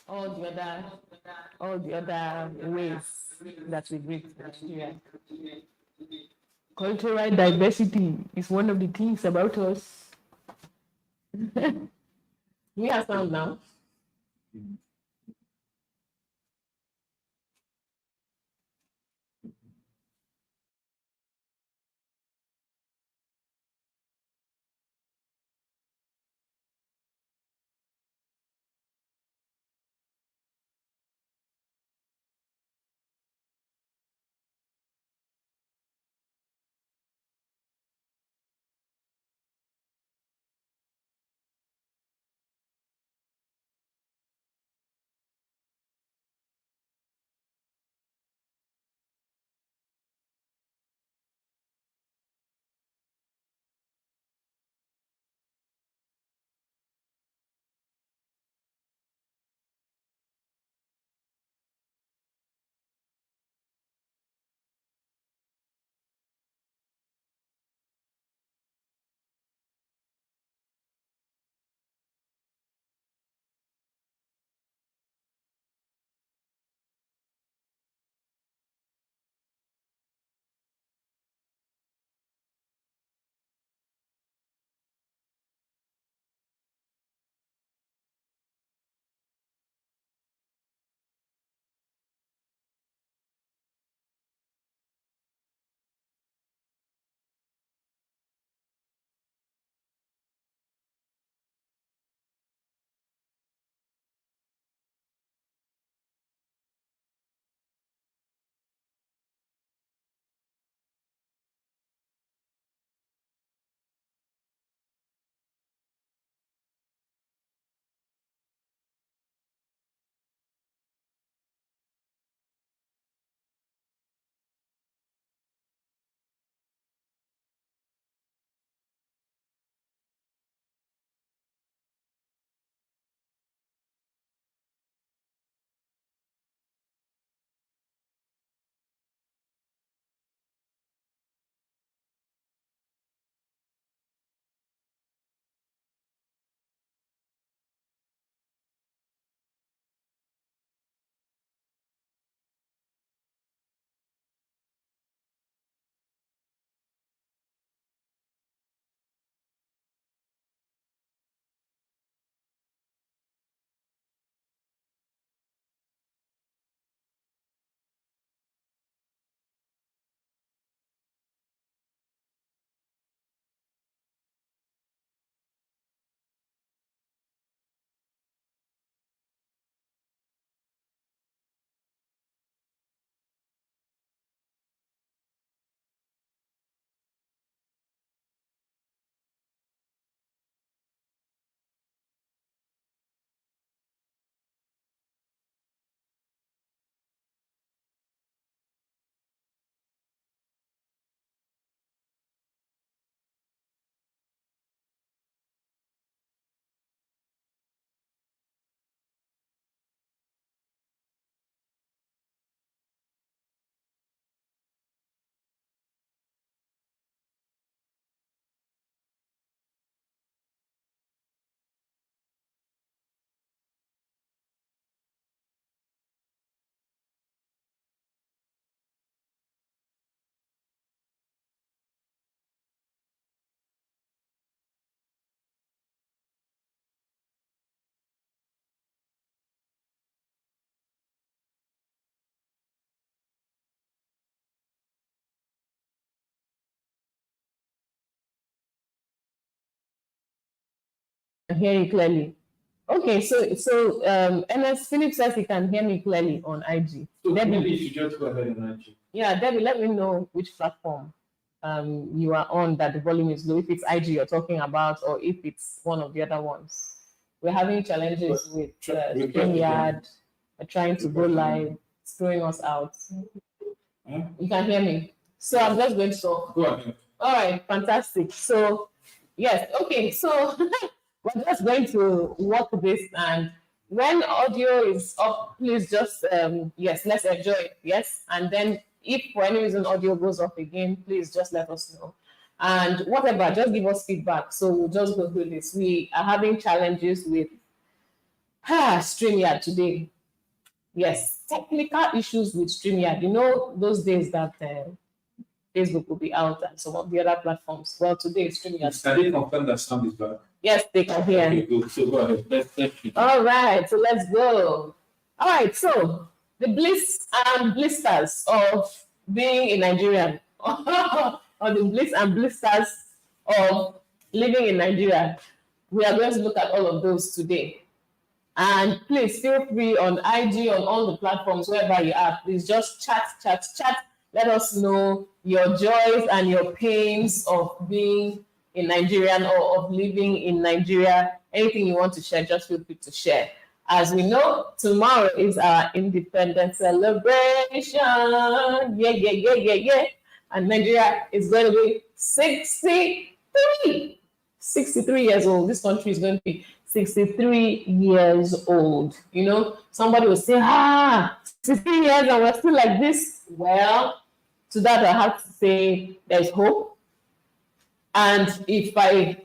all the other all the other ways that we greet Nigeria. Cultural diversity is one of the things about us. We have sound now. I hear you clearly. Okay, MS Philip says he can hear me clearly on IG. So Debbie, maybe you should just go ahead and IG. yeah, Debbie, let me know which platform you are on that the volume is low. If it's IG you're talking about, or if it's one of the other ones. We're having challenges with StreamYard. We're trying to go live. It's throwing us out. You can hear me. So I'm just going to talk. Go ahead. All right, fantastic. So, yes, okay. So we're just going to work this, and when audio is up, please just yes, let's enjoy it. Yes, and then if for any reason audio goes off again, please just let us know. And whatever, just give us feedback. So we'll just go through this. We are having challenges with StreamYard today. Yes, technical issues with StreamYard. You know, those days that Facebook will be out and some of the other platforms. Well, today StreamYard. Can they confirm that sound is back? Yes, they can hear. Okay, good. So go ahead. Let's All right, so let's go. All right, so the bliss and blisters of being a Nigerian, or the bliss and blisters of living in Nigeria. We are going to look at all of those today. And please feel free on IG, on all the platforms, wherever you are. Please just chat. Let us know your joys and your pains of being a Nigerian or of living in Nigeria. Anything you want to share, just feel free to share. As we know, tomorrow is our independence celebration. Yeah. And Nigeria is going to be 63 years old. This country is going to be 63 years old. You know, somebody will say, 63 years and we're still like this. Well, to that I have to say there's hope. And if I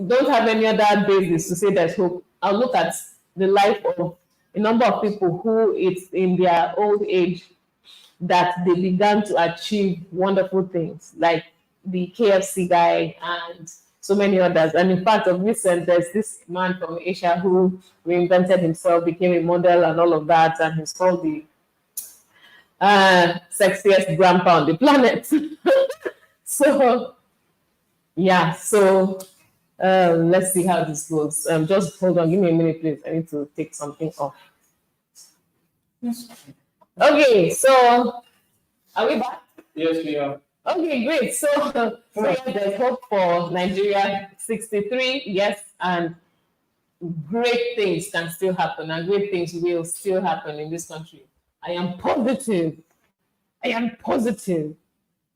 don't have any other basis to say there's hope, I'll look at the life of a number of people who it's in their old age that they began to achieve wonderful things, like the KFC guy and so many others. And in fact, of recent, there's this man from Asia who reinvented himself, became a model and all of that, and he's called the sexiest grandpa on the planet. So, yeah, so let's see how this goes. Just hold on, give me a minute, please. I need to take something off. Okay, so are we back? Yes, we are. Okay, great. So there's hope for Nigeria. 63, yes, and great things can still happen, and great things will still happen in this country. I am positive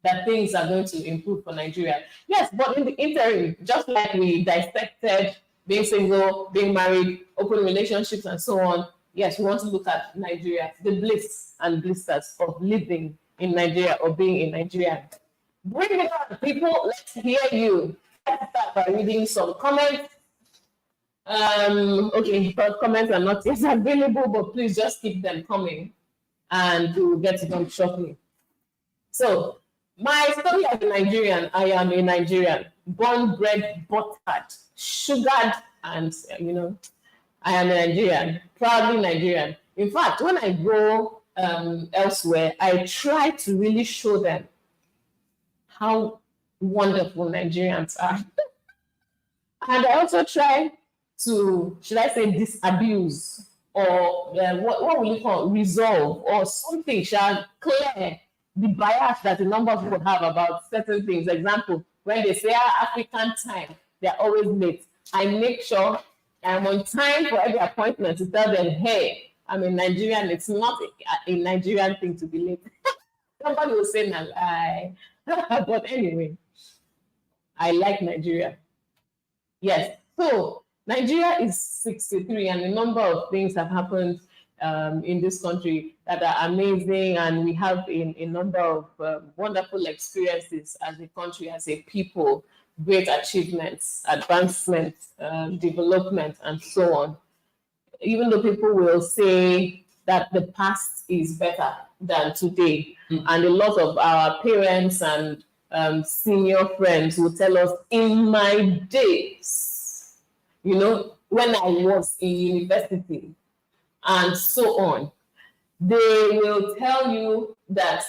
that things are going to improve for Nigeria. Yes, but in the interim, just like we dissected being single, being married, open relationships, and so on, yes, we want to look at Nigeria, the bliss and blisters of living in Nigeria or being in Nigeria. Bring it on, people. Let's hear you. Let's start by reading some comments. Okay, but comments are not yet available, but please just keep them coming and we will get to them shortly. So, my story as a Nigerian, I am a Nigerian, born, bred, buttered, sugared, and I am a Nigerian, proudly Nigerian. In fact, when I go elsewhere, I try to really show them how wonderful Nigerians are. And I also try to, should I say, disabuse or what will you call resolve or something shall clear the bias that a number of people have about certain things. Example, when they say African time, they're always late. I make sure I'm on time for every appointment to tell them, hey, I'm a Nigerian. It's not a Nigerian thing to be late. Somebody will say, no, lie. But anyway, I like Nigeria. Yes. So Nigeria is 63, and a number of things have happened in this country that are amazing, and we have a number of wonderful experiences as a country, as a people, great achievements, advancements, development, and so on. Even though people will say that the past is better than today, and a lot of our parents and senior friends will tell us, in my days, when I was in university, and so on, they will tell you that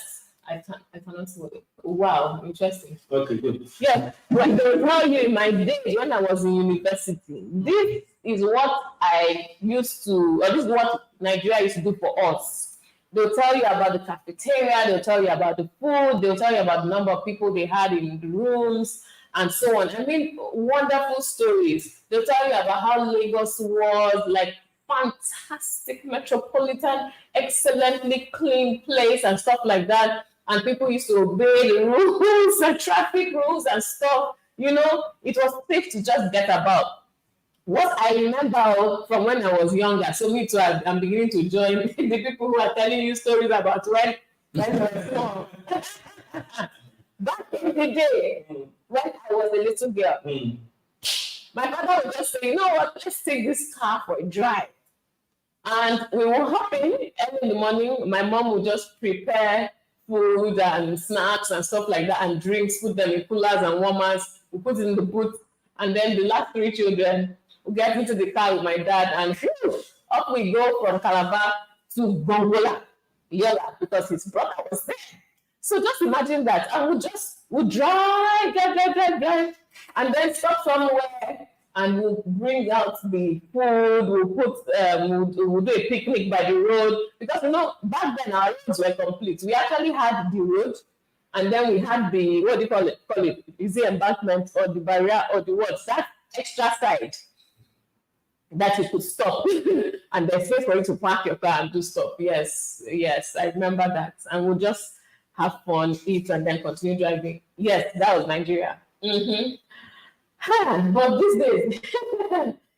I cannot say it. Wow, interesting. Okay, good. Yeah, but they will tell you in my days when I was in university, this is what I used to, or this is what Nigeria used to do for us. They'll tell you about the cafeteria, they'll tell you about the food, they'll tell you about the number of people they had in the rooms, and so on. I mean, wonderful stories. They'll tell you about how Lagos was, like, fantastic metropolitan, excellently clean place and stuff like that. And people used to obey the rules and traffic rules and stuff. It was safe to just get about. What I remember from when I was younger, so me too, I'm beginning to join the people who are telling you stories about when I was small. Back in the day, when I was a little girl, my father would just say, you know what, let's take this car for a drive. And we will hop in early in the morning. My mom will just prepare food and snacks and stuff like that and drinks, put them in coolers and warmers. We put it in the boot. And then the last three children will get into the car with my dad and whew, up we go from Calabar to Gongola, Yola, because his brother was there. So just imagine that. I would drive, and then stop somewhere and we'll bring out the food, we'll do a picnic by the road. Because back then our roads were complete. We actually had the road, and then we had the, what do you call it? Is it embankment or the barrier or the what? That extra side that you could stop. And there's space for you to park your car and do stuff. Yes, I remember that. And we'll just have fun, eat, and then continue driving. Yes, that was Nigeria. But these days,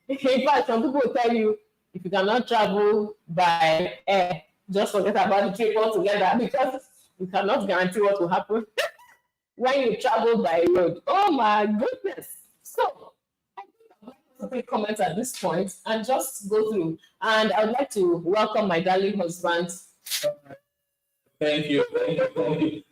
in fact, some people will tell you, if you cannot travel by air, just forget about the trip altogether, because you cannot guarantee what will happen when you travel by road. Oh my goodness. So I think I'd like to take comments at this point and just go through. And I would like to welcome my darling husband. Thank you,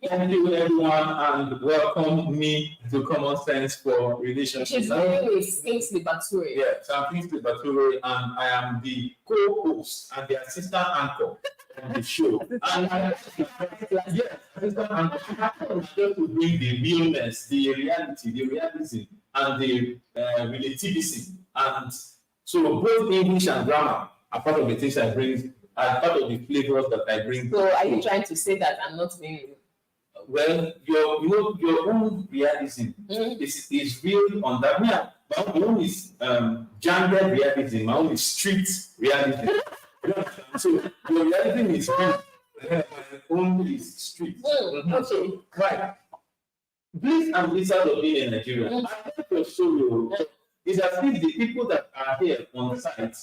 everyone, and welcome me to Common Sense for Relationships. His name is Kingsley Bature. Yes, I'm Kingsley Bature, and I am the co-host and the assistant anchor on the show. And assistant anchor just to bring the realness, the reality, the realism, and the relativism. And so both English and grammar are part of the things I bring. As part of the flavors that I bring. So are you trying to say that I'm not being you? Well, your own realism is real on that. Yeah, my own is gendered realism. My own is street realism. So your realism is real. My own is street. Okay. Right. Bliss and Blister of being in Nigeria. I think your story is as if the people that are here on site,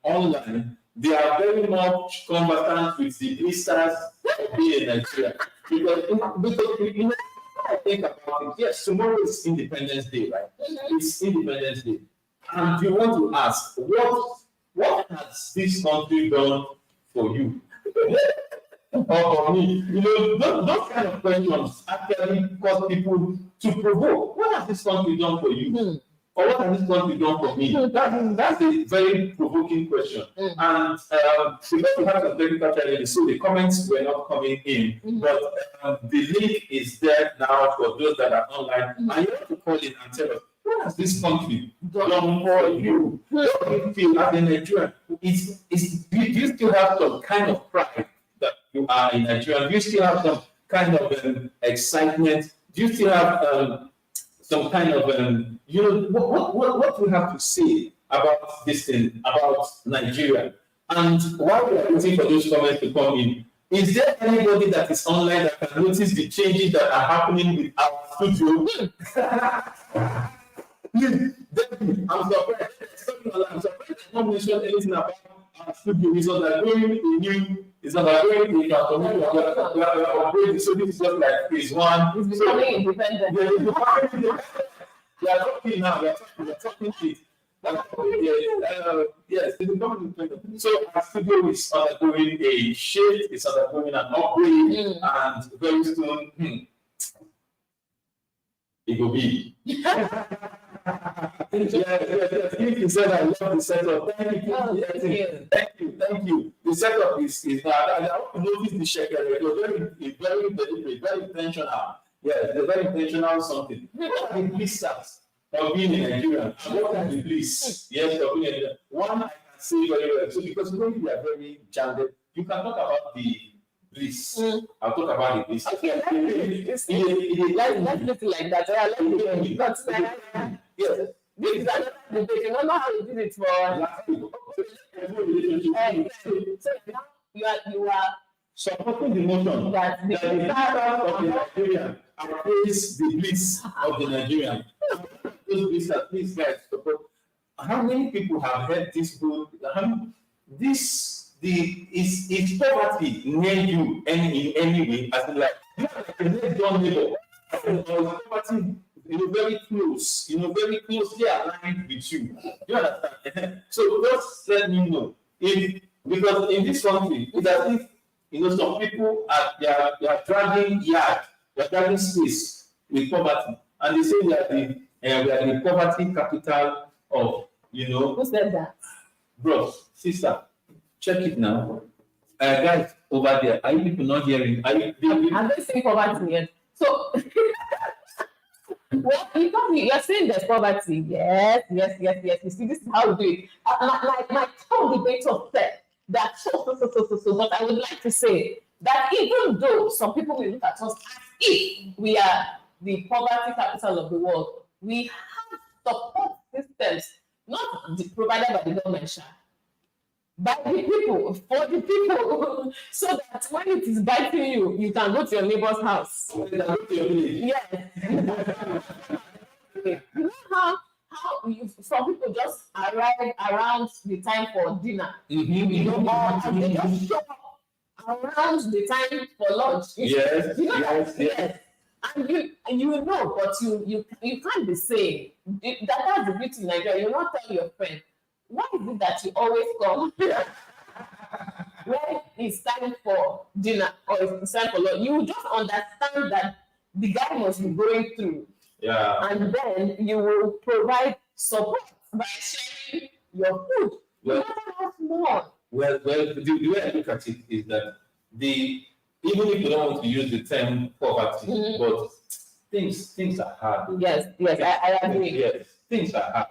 online, they are very much conversant with the blisters of being in Nigeria. Because I think about it, yes, tomorrow is Independence Day, right? It's Independence Day. And you want to ask, what has this country done for you? Or for me? Those kind of questions actually cause people to provoke. What has this country done for you? Or what has this country done for me? That's a very provoking question. And because we have some technical challenges, so the comments were not coming in. But the link is there now for those that are online. And you have to call in and tell us, what has this country done for you? How do you feel as a Nigerian? Do you still have some kind of pride that you are in Nigeria? Do you still have some kind of excitement? Do you still have some kind of, what we have to say about this thing, about Nigeria? And while we are waiting for those comments to come in, is there anybody that is online that can notice the changes that are happening with our studio? I'm surprised. I'm surprised that no one mentioned anything about our studio. It's not like going new. It's not like going to upgrade. So this is just like phase one. It's becoming independent. We are talking now. We are talking it. Yes, it's becoming independent. So our studio is undergoing a shift. It's undergoing an upgrade, and very soon it will be. You said I love the setup. Thank you. The setup is I noticed the shaker. It was very deliberate, very intentional. Yeah, it's a very intentional something. What are the blisters of being in Nigeria? What are the bliss? Yes, of being in Nigeria. One I can say very well. So because when you are very gendered, you can talk about the bliss. I'll talk about the bliss. Okay, let's do it like that. I like it. Yes. This is another debate. You know how we did it for so now you are supporting the notion that the blisters of the Nigerian outweighs the bliss of the Nigerian. Those blisters, please guys, support. How many people have heard this book? Is poverty near you in any way? As in, like, you are like a next door neighbor. Poverty, very close, very closely aligned with you. You understand? So just let me know if Because in this country, it's as if some people they are dragging yard, they are dragging space with poverty, and they say we are the poverty capital of Who said that? bros, sister, check it now. Guys over there, are you people not hearing? Are you? Have they seen poverty yet? So, well, you're saying there's poverty. Yes, yes, yes, yes. You see, this is how we do it. My top debater said that so. But I would like to say that even though some people will look at us as if we are the poverty capital of the world, we have support systems, not provided by the government, by the people, for the people, so that when it is biting you, you can go to your neighbor's house. Yes. You know how some people just arrive around the time for dinner, and they just show up around the time for lunch. Yes, you know yes, that, yes. And you know, but you can't be saying that's the beauty in Nigeria. You not tell your friend, why is it that you always come when it's time for dinner or it's time for lunch? You just understand that the guy must be going through. Yeah. And then you will provide support by sharing your food. No matter how small. Well, the way I look at it is that even if you don't want to use the term poverty, but things are hard. Yes, I agree. Yes, things are hard.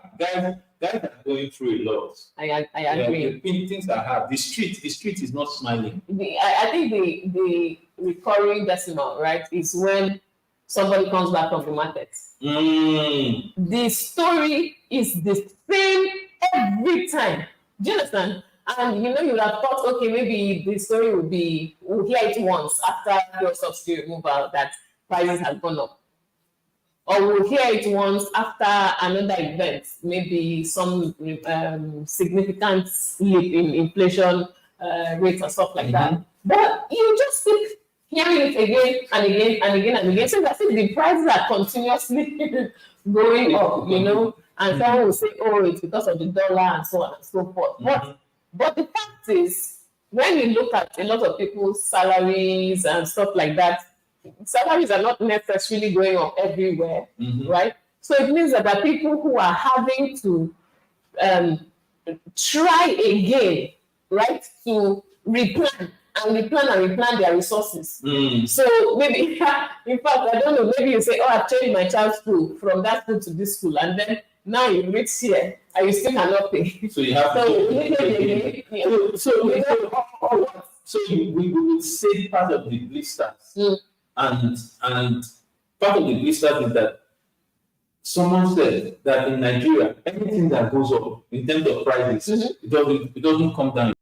Guys are going through a lot. I agree. Things are hard. The street is not smiling. I think the recurring decimal, right, is when somebody comes back from the market. The story is the same every time. Do you understand? And you would have thought, okay, maybe the story we'll hear it once after your subsidy removal that prices have gone up. Or we'll hear it once after another event, maybe some significant leap in inflation rates and stuff like that. But you just keep hearing it again and again and again and again. So I think the prices are continuously going up, and someone will say, oh, it's because of the dollar and so on and so forth. But the fact is, when you look at a lot of people's salaries and stuff like that, salaries are not necessarily going up everywhere, right? So it means that there are people who are having to try again, right, to replan their resources. So maybe, in fact, I don't know, maybe you say, oh, I've changed my child's school from that school to this school, and then now you reach here and you still cannot pay. So you have so we will say part of the blisters. And part of the blisters is that someone said that in Nigeria, anything that goes up in terms of prices, it doesn't come down.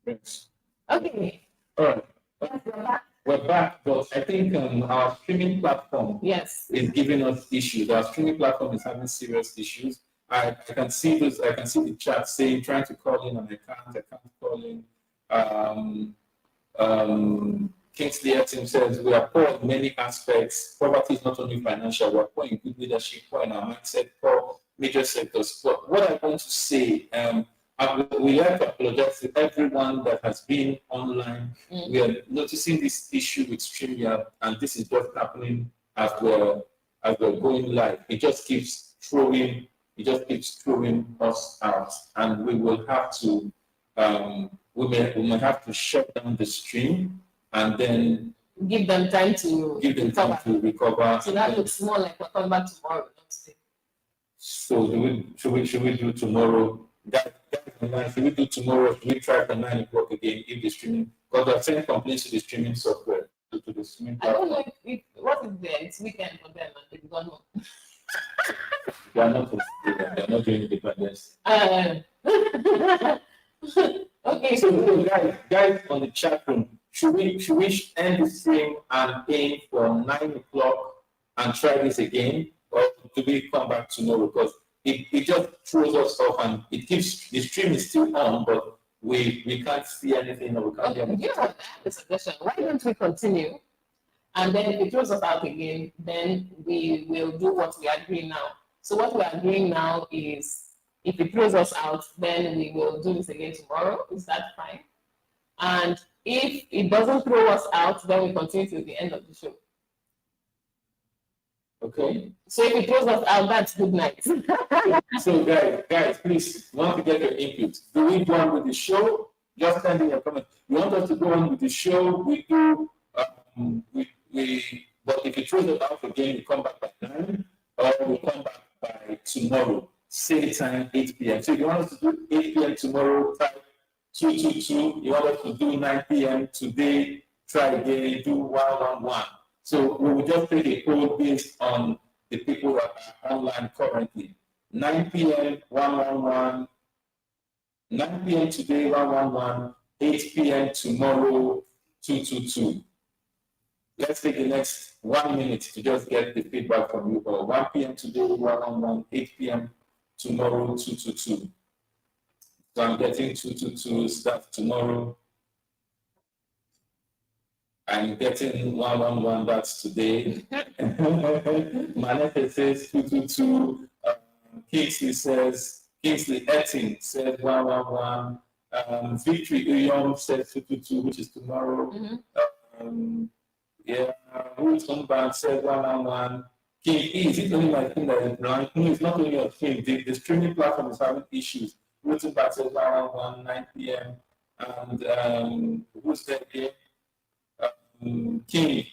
Yes. Okay. All right. Yes, we're back. We're back, but I think our streaming platform Yes. is giving us issues. Our streaming platform is having serious issues. I can see this. I can see the chat saying trying to call in and I can't call in. Kingsley Etim says we are poor in many aspects. Poverty is not only financial. We're poor in good leadership, poor in our mindset, poor major sectors. But what I want to say, we have to apologize to everyone that has been online. We are noticing this issue with StreamYard, and this is just happening as we're going live. It just keeps throwing us out, and we will have to we may have to shut down the stream and then give them time to recover. So that looks more like we're coming back tomorrow, not today. So should we do tomorrow? Guys online, should we do tomorrow? Should we try for 9 o'clock again if the streaming? Because I've sent complaints to the streaming software, to the streaming platform. I don't know if what is there. It's weekend for them and they've gone home. They are not doing independence. Okay. So guys on the chat room, should we end the stream and aim for 9 o'clock and try this again, or do we come back tomorrow? Because it just throws us off and it keeps the stream is still on, but we can't see anything or we can't hear anything. You know what? I have a suggestion. Why don't we continue? And then if it throws us out again, then we will do what we are doing now. So what we are doing now is if it throws us out, then we will do this again tomorrow. Is that fine? And if it doesn't throw us out, then we continue to the end of the show. Okay. So if it throws us out, that's good night. So guys, please, want to get your input. Do we go on with the show? Just send in your comment. You want us to go on with the show? We do. But if it throws us out again, we come back by 9, or we come back by tomorrow, same time, 8 p.m. So if you want us to do 8 p.m. tomorrow, type 222. You want us to do 9 p.m. today, try again, do 111. So we will just take a poll based on the people that are online currently. 9 p.m. 111, 9 p.m. today 111, 8 p.m. tomorrow 222. Let's take the next 1 minute to just get the feedback from you. Or 1 p.m. today 111, 8 p.m. tomorrow 222. So I'm getting 222 stuff tomorrow. I'm getting 111, that's today. Manette says 222. Kingsley Etting says 111. Victory Uyom says 222, which is tomorrow. Ruth Unban says 111. King E, is it only my thing that is blind? No, it's not only your thing. The streaming platform is having issues. Ruth Unban says 111, 9 p.m. And who's there again? King,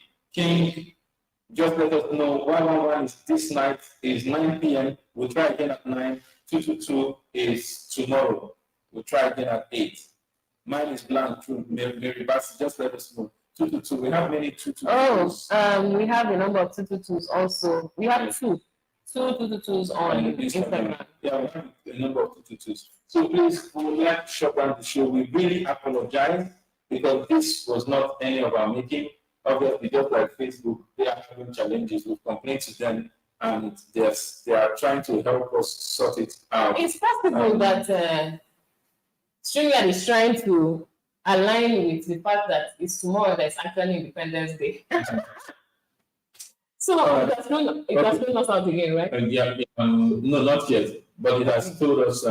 just let us know 111 is this night, is 9 p.m. We'll try again at 9. 222 is tomorrow. We'll try again at 8. Mine is blank through Mary Bass, just let us know. 222. We have many 222s. Oh, we have a number of 222s also. We have two 222s on Instagram. Yeah, we have a number of 222s. So please, we would like to shut down the show. We really apologize, because this was not any of our making. Obviously, just like Facebook, they are having challenges. We've complained to them, and they are trying to help us sort it out. It's possible that StreamYard is trying to align with the fact that it's tomorrow that's actually Independence Day. So it has thrown us out again, right? No, not yet. But it has told us,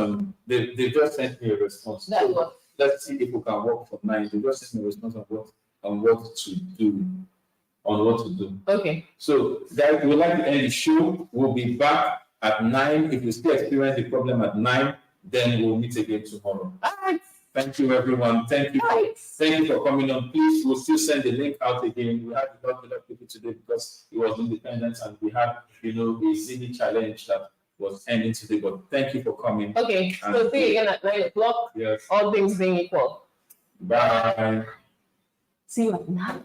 they just sent me a response. That's what. Let's see if we can work for 9. They just sent me a response on what to do. Okay. So guys, we'd like to end the show. We'll be back at 9. If you still experience the problem at 9, then we'll meet again tomorrow. All right. Thank you, everyone. Thank you for coming on. Please, we'll still send the link out again. We had a lot of people today because it was Independence, and we had, a silly challenge that was ending today. But thank you for coming. Okay. So see you again at 9 o'clock. Yes. All things being equal. Bye. See you at 9.